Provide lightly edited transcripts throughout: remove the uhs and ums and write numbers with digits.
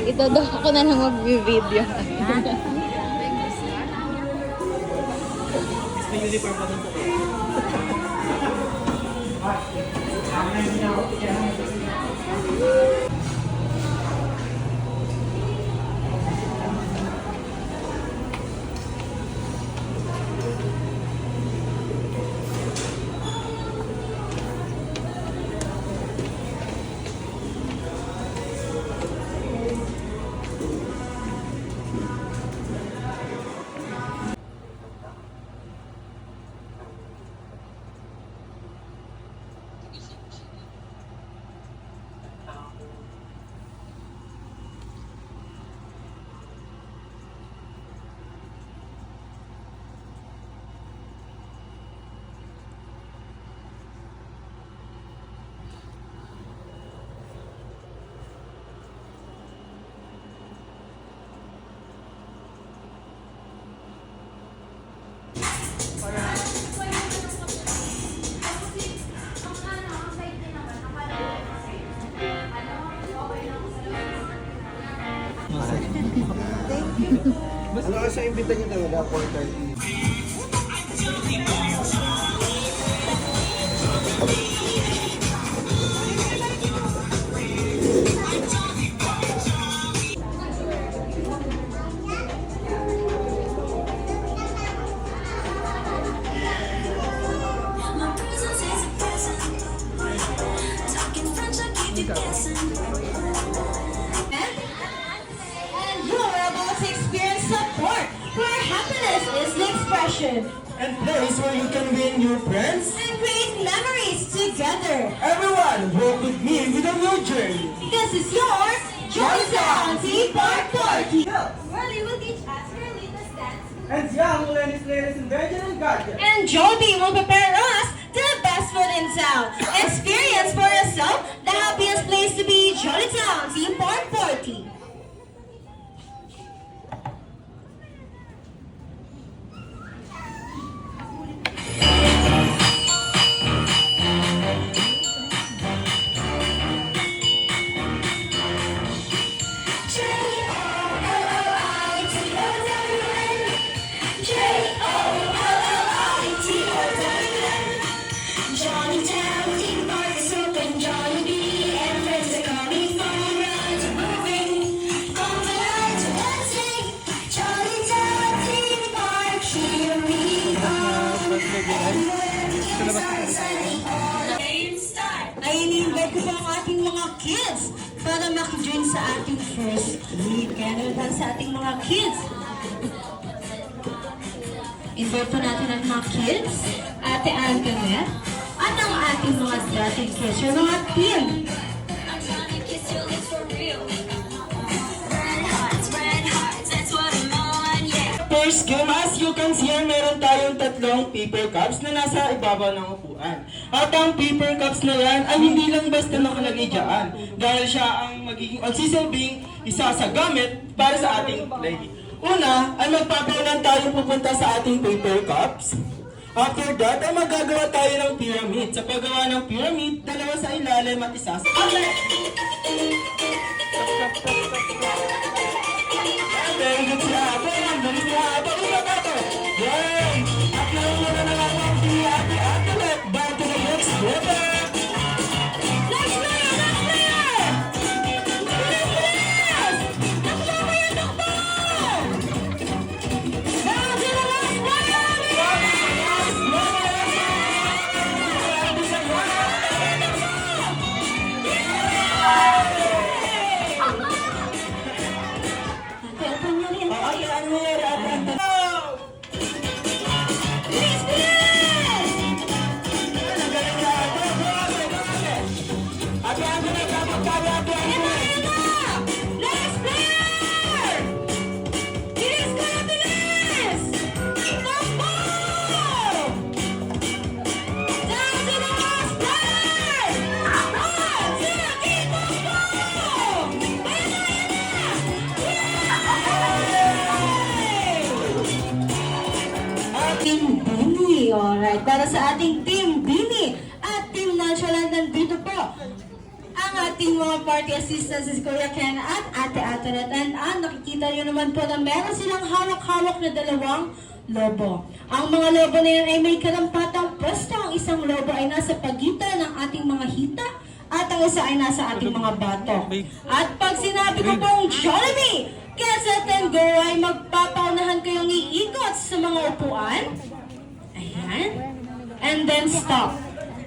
Ito daw ako na lang mag-video. May uniform pa dito. Ano kasi imbita niyo talaga, 4:30? And place where you can win your friends and create memories together. Everyone, walk with me with a new journey. This is your Jolly Tea Park Party. Where you will teach us your latest dance. And Young will learn his latest invention and gadget. And Joby will prepare us to the best food in town. Experience for yourself the happiest place to be, Jolly Tea Park Party. Ay, ini-invite ko pa ang ating mga kids para maki-join sa ating first week. Kaya naman sa ating mga kids. Invite po natin ang mga kids, Ate Antoinette, at ang ating mga dating kids, yung mga team. First game, as you can see, meron tayong tatlong paper cups na nasa ibabaw ng upuan. At ang paper cups na yan ay hindi lang basta nakalagay dyan, dahil siya ang magiging magsisilbing isa sa gamit para sa ating play. Una, ay magpapaunan tayo pupunta sa ating paper cups. After that, ay magagawa tayo ng pyramid. Sa paggawa ng pyramid, dalawa sa ilalim at isa sa outlet. Very good siya. Ang galing niya. Pagkita tayo. Yay! At nauna na lang ang Ate Antoinette. Back to the next level. Next player! Next player! Bilis! Takbo kayo! Takbo! Down to the last player! Ate, open nyo rin. Ate Antoinette, Ate Antoinette. Bilis! Bilis! Ang galing niya. Ate Antoinette, dapat tayo, Ate Antoinette. Last player! Bilis ka na, bilis! Takbo! Down to the last player! One, two, three, takbo! Ayan na, Yay! Team Bini, alright. Para sa ating Team Bini at Team Natural mga party assistants si Kuya Ken at Ate Ataret. And nakikita nyo naman po na meron silang hawak-hawak na dalawang lobo. Ang mga lobo na yan ay may karampatang pwesto. Ang isang lobo ay nasa pagitan ng ating mga hita at ang isa ay nasa ating mga batok. At pag sinabi ko pong Jollibee, get set and go ay magpapaunahan kayong iikot sa mga upuan. Ayan. And then stop.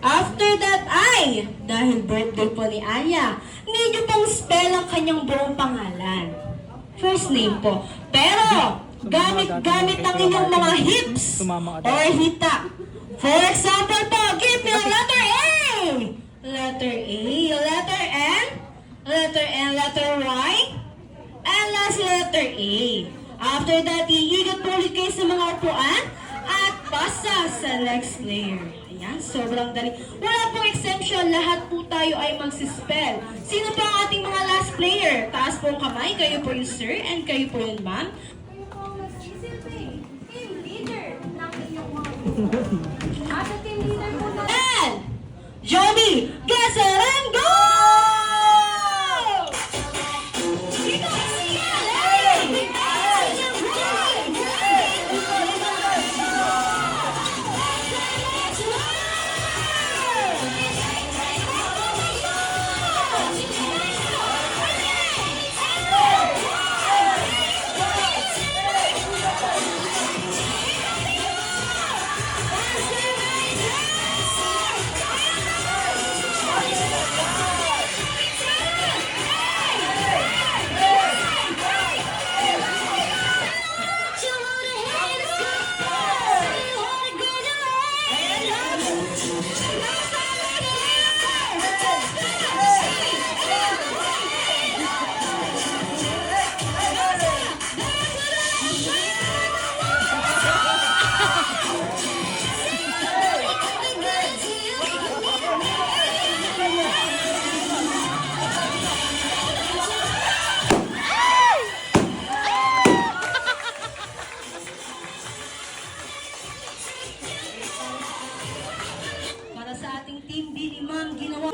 After that ay, dahil birthday po ni Aya, hindi nyo pong spell ang kanyang buong pangalan. First name po. Pero, gamit ang inyong mga hips or hita. For example po, give me a letter A. Letter A, letter N, letter N, letter Y, and last letter A. After that, iigot po ulit kayo sa mga upuan at pasa sa next layer. Ayan, sobrang dali. Wala pong exemption, lahat po tayo ay magsispell. Sino pa ang ating mga last player? Taas po ang kamay, kayo po yung sir, and kayo po yung ma'am. Kayo po ang nag-isilbi. Team leader ng inyong mga At ang team leader po na... And, Johnny, get set and go! Para sa ating team B ni Ma'am, ginawa.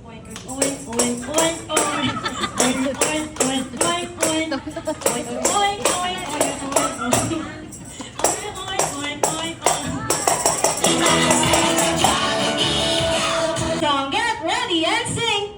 Oink, oink, oink, oink, oink. Oink, oink, oink, oink, oink. Oink, oink, oink, oink, oink. Oink, oink, oink, oink, oink. Song, get ready and sing.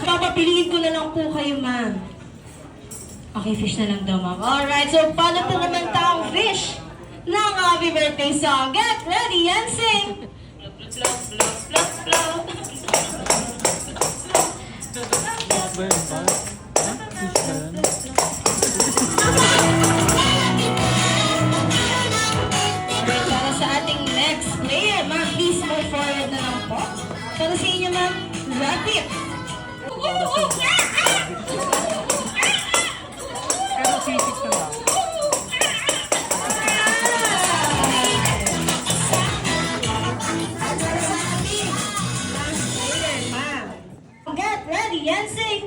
Papapiliin ko na lang po kayo, ma'am. Okay, fish na lang daw, ma'am. Alright, so paano po kumanta ang fish ng happy birthday song? Get ready and sing! Para sa ating next player, ma'am, please move forward na lang po. Para sa inyo, ma'am, rabbit. Get ready and sing.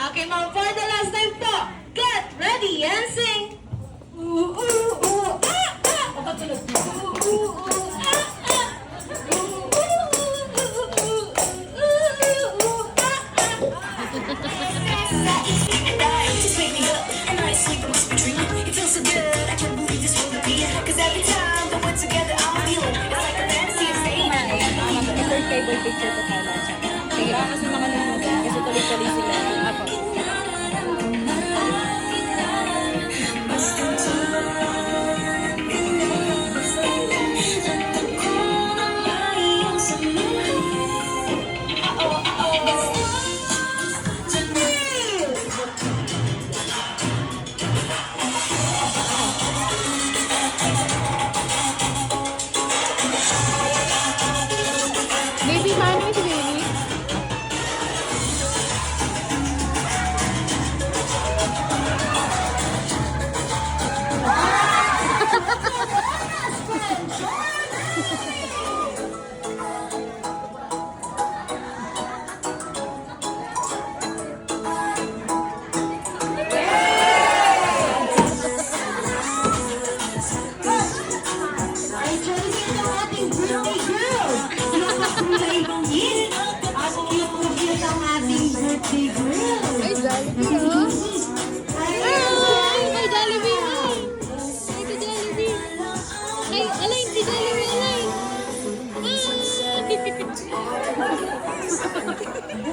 Okay, ma'am, for the last time po, get ready and sing. Picture ko tayo lang siya. Sige, kasi makalimutan. Kasi tuloy-tuloy sila. Apo. Baby, paano si baby?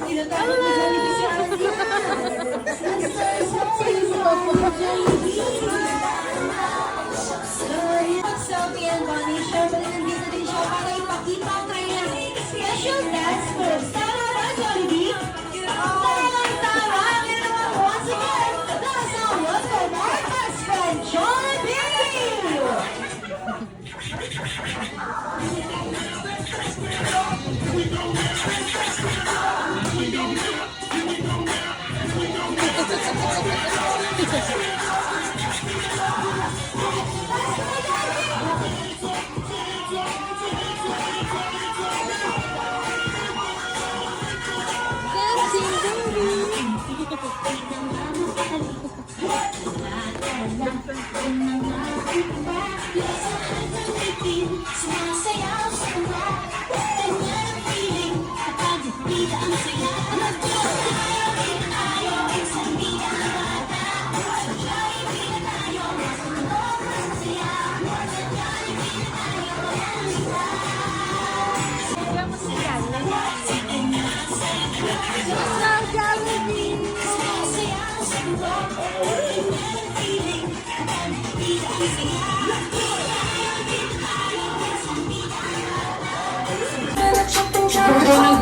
Tinatawag mo Jollibee si Ate Sophie and Bonnie, syempre nandito din siya para ipakita ang kanyang special dance moves. Tama ba, Jollibee? Tama. And once again, that's our welcome our best friend, Jollibee! Sumasayaw sa kanya, kanya ang feeling, kapag nakita ang saya. Tayo, isang bida na bata, sa Jollibee na tayo, nasa loob ng masaya. Sa Jollibee na tayo, ang isa. Sige mo siya, sige na sa Jollibee. Sumasayaw sa kanya, kanya ang feeling, kapag nakita ang saya. Puro ng